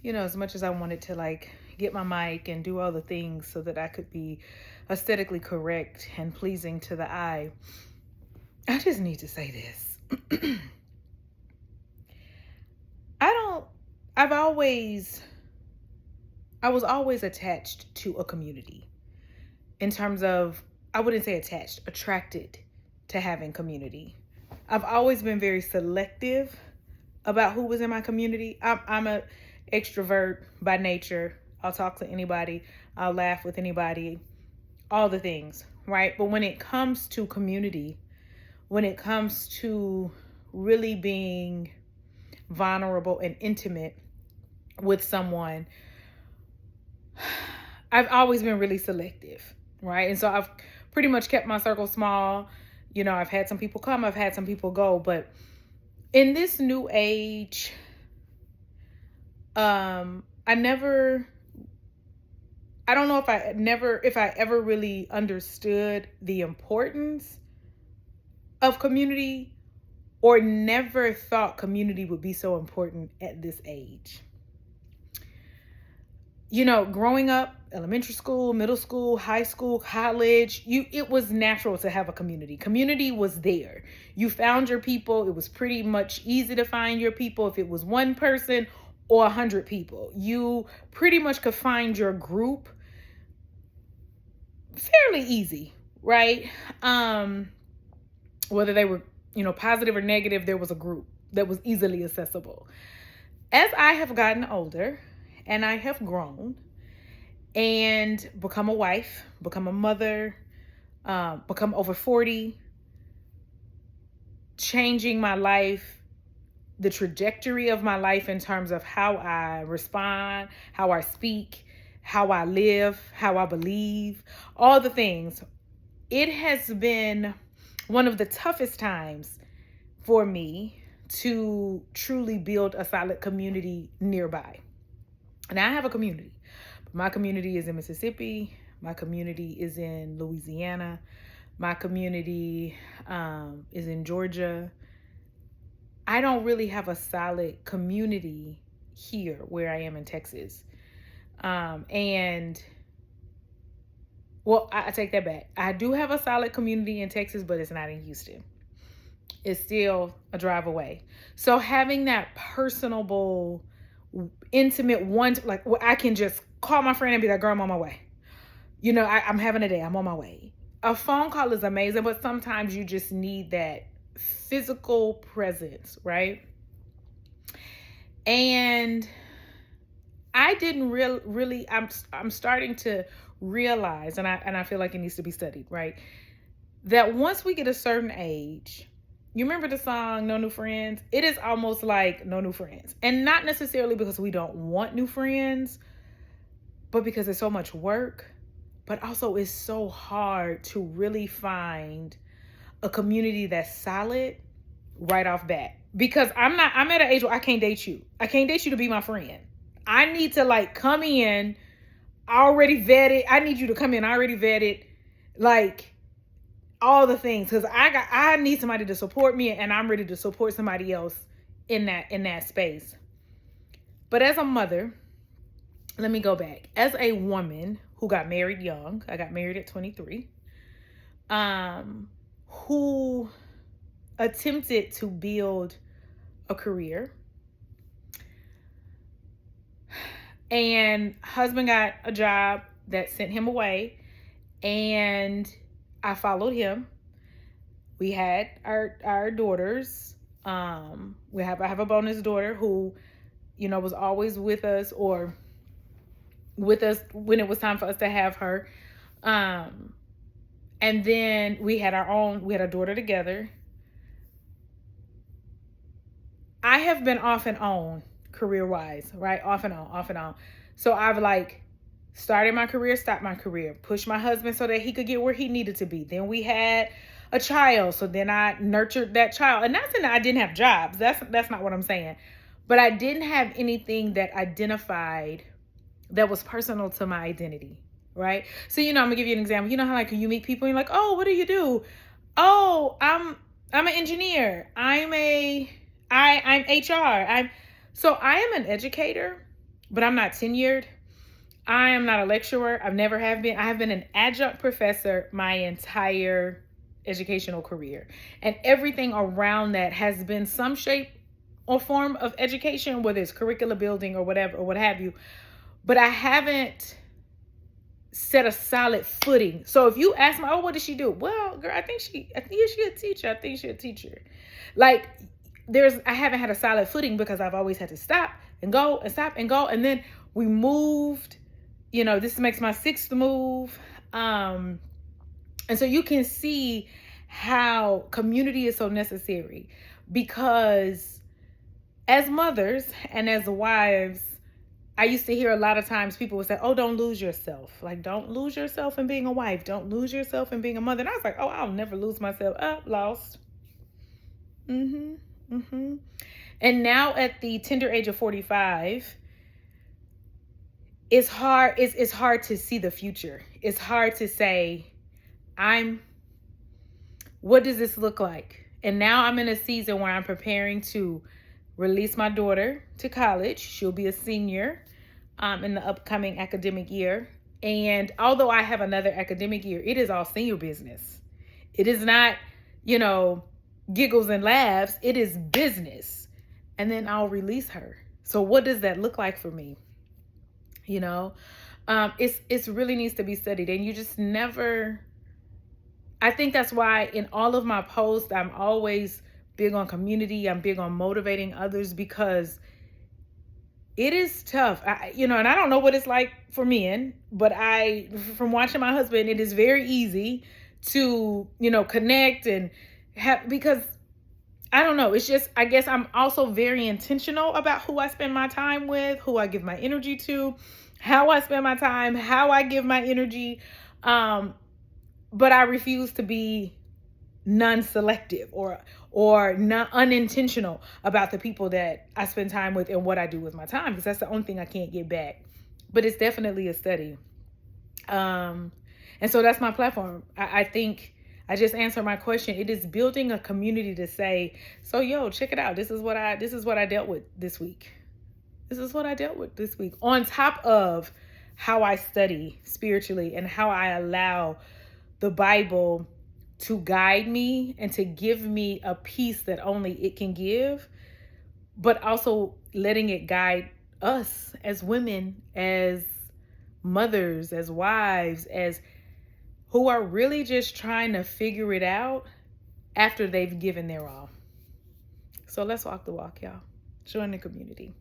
as much as I wanted to like get my mic and do all the things so that I could be aesthetically correct and pleasing to the eye, I just need to say this. I don't, I've always, I was always attached to a community in terms of, I wouldn't say attached, attracted to having community. I've always been very selective about who was in my community. I'm a extrovert by nature. I'll talk to anybody. I'll laugh with anybody. All the things, right? But when it comes to community, when it comes to really being vulnerable and intimate with someone, I've always been really selective, right? And so I've pretty much kept my circle small. I've had some people come, I've had some people go, but in this new age, I don't know if I ever really understood the importance of community, or never thought community would be so important at this age. Growing up, elementary school, middle school, high school, college, it was natural to have a community. Community was there. You found your people. It was pretty much easy to find your people. If it was one person or 100 people, you pretty much could find your group fairly easy, right? Whether they were, positive or negative, there was a group that was easily accessible. As I have gotten older and I have grown and become a wife, become a mother, become over 40, changing my life, the trajectory of my life in terms of how I respond, how I speak, how I live, how I believe, all the things. It has been one of the toughest times for me to truly build a solid community nearby. And I have a community. My community is in Mississippi. My community is in Louisiana. My community is in Georgia. I don't really have a solid community here where I am in Texas. I take that back. I do have a solid community in Texas, but it's not in Houston. It's still a drive away. So having that personable, intimate one, like I can just call my friend and be like, girl, I'm on my way. I'm having a day. I'm on my way. A phone call is amazing, but sometimes you just need that physical presence, right? And I didn't really, I'm starting to realize, and I feel like it needs to be studied, right? That once we get a certain age, you remember the song No New Friends? It is almost like no new friends. And not necessarily because we don't want new friends, but because it's so much work, but also it's so hard to really find a community that's solid right off bat. Because I'm at an age where I can't date you. I can't date you to be my friend. I need to like come in already vetted. I need you to come in already vetted, like all the things, because I need somebody to support me, and I'm ready to support somebody else in that space. But as a mother, let me go back. As a woman who got married young, I got married at 23, who attempted to build a career, and husband got a job that sent him away, and I followed him. We had our daughters. I have a bonus daughter who, was always with us when it was time for us to have her. And then we had a daughter together. I have been off and on career-wise, right? Off and on. So I've like started my career, stopped my career, pushed my husband so that he could get where he needed to be. Then we had a child. So then I nurtured that child. And not saying that I didn't have jobs. That's not what I'm saying. But I didn't have anything that identified that was personal to my identity, right? So, I'm going to give you an example. You know how like you meet people and you're like, oh, what do you do? Oh, I'm an engineer. I'm HR. I am an educator. but I'm not tenured. I am not a lecturer. I've never have been. I have been an adjunct professor my entire educational career. And everything around that has been some shape or form of education, whether it's curricular building or whatever, or what have you. But I haven't set a solid footing. So if you ask me, oh, what does she do? Well, girl, I think she a teacher. I think she's a teacher. Like I haven't had a solid footing because I've always had to stop and go and stop and go. And then we moved, this makes my sixth move. And so you can see how community is so necessary, because as mothers and as wives, I used to hear a lot of times people would say, oh, don't lose yourself. Like, don't lose yourself in being a wife. Don't lose yourself in being a mother. And I was like, oh, I'll never lose myself. Lost. And now at the tender age of 45, it's hard. It's hard to see the future. It's hard to say, what does this look like? And now I'm in a season where I'm preparing to release my daughter to college. She'll be a senior in the upcoming academic year. And although I have another academic year, it is all senior business. It is not, giggles and laughs. It is business. And then I'll release her. So what does that look like for me? It's really needs to be studied. And you just never, I think that's why in all of my posts, I'm always big on community. I'm big on motivating others, because it is tough. And I don't know what it's like for men, but from watching my husband, it is very easy to, connect and have, because I don't know. It's just, I guess I'm also very intentional about who I spend my time with, who I give my energy to, how I spend my time, how I give my energy. But I refuse to be non-selective or unintentional about the people that I spend time with and what I do with my time, because that's the only thing I can't get back. But it's definitely a study. And so that's my platform. I think I just answered my question. It is building a community to say, so check it out. This is what I dealt with this week. This is what I dealt with this week. On top of how I study spiritually and how I allow the Bible to guide me and to give me a peace that only it can give, but also letting it guide us as women, as mothers, as wives, as who are really just trying to figure it out after they've given their all. So let's walk the walk, y'all. Join the community.